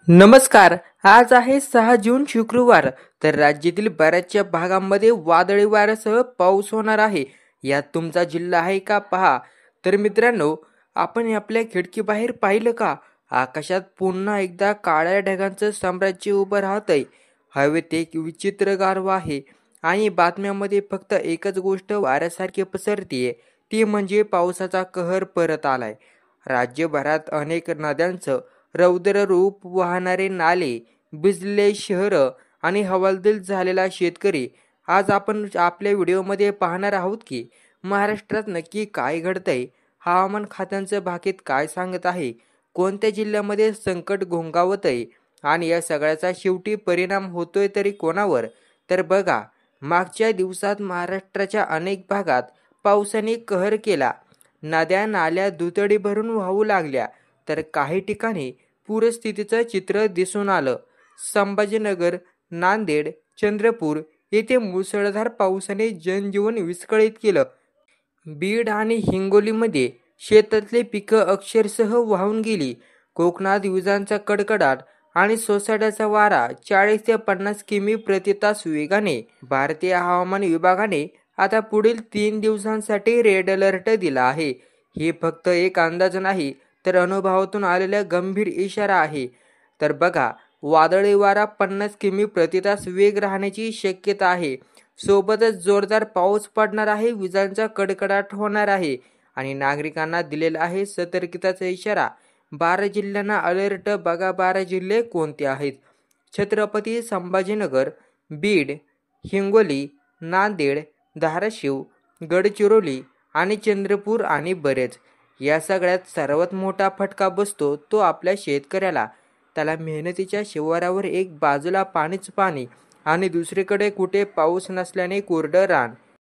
नमस्कार. आज आहे 6 जून शुक्रवार. तर राज्यातील बऱ्याचशा भागांमध्ये वादळी वाऱ्यासह पाऊस होणार आहे. यात तुमचा जिल्हा आहे का पहा. तर मित्रांनो, आपण आपल्या खिडकीबाहेर पाहिलं का? आकाशात पुन्हा एकदा काळ्या ढगांचं साम्राज्य उभं राहतंय. हवेत एक विचित्र गारवा आहे आणि बातम्यांमध्ये फक्त एकच गोष्ट वाऱ्यासारखी पसरतीये, ती म्हणजे पावसाचा कहर परत आलाय. राज्यभरात अनेक नद्यांचं रौद्र रूप, वाहणारे नाले, भिजलेले शहरं आणि हवालदिल झालेला शेतकरी. आज आपण आपल्या व्हिडिओमध्ये पाहणार आहोत की महाराष्ट्रात नक्की काय घडतंय, हवामान खात्याचं भाकीत काय सांगत आहे, कोणत्या जिल्ह्यामध्ये संकट घोंगावतंय आणि या सगळ्याचा शेवटी परिणाम होतोय तरी कोणावर. तर बघा, मागच्या दिवसात महाराष्ट्राच्या अनेक भागात पावसाने कहर केला. नद्या नाल्या दुथडी भरून वाहू लागल्या, तर काही ठिकाणी पूरस्थितीचं चित्र दिसून आलं. संभाजीनगर, नांदेड, चंद्रपूर येथे मुसळधार पावसाने जनजीवन विस्कळीत केलं. बीड आणि हिंगोलीमध्ये शेतातली पिकं अक्षरशः वाहून गेली. कोकणात विजांचा कडकडाट आणि सोसाट्याचा वारा 40 ते 50 किमी प्रति तास वेगाने. भारतीय हवामान विभागाने आता पुढील 3 दिवसांसाठी रेड अलर्ट दिला आहे. हे फक्त एक अंदाज नाही, तर अनुभवातून आलेला गंभीर इशारा आहे. तर बघा, वादळी वारा 50 किमी प्रति तास वेग राहण्याची शक्यता आहे. सोबतच जोरदार पाऊस पडणार आहे, विजांचा कडकडाट होणार आहे आणि नागरिकांना दिलेला आहे सतर्कतेचा इशारा. 12 जिल्ह्यांना अलर्ट. बघा 12 जिल्हे कोणते आहेत. छत्रपती संभाजीनगर, बीड, हिंगोली, नांदेड, धाराशिव, गडचिरोली आणि चंद्रपूर आणि बरेच. या सगळ्यात सर्वात मोठा फटका बसतो तो आपल्या शेतकऱ्याला. त्याला मेहनतीच्या शिवारावर एक बाजूला पाणीच पाणी आणि दुसरीकडे कुठे पाऊस नसल्याने कोरडं रान.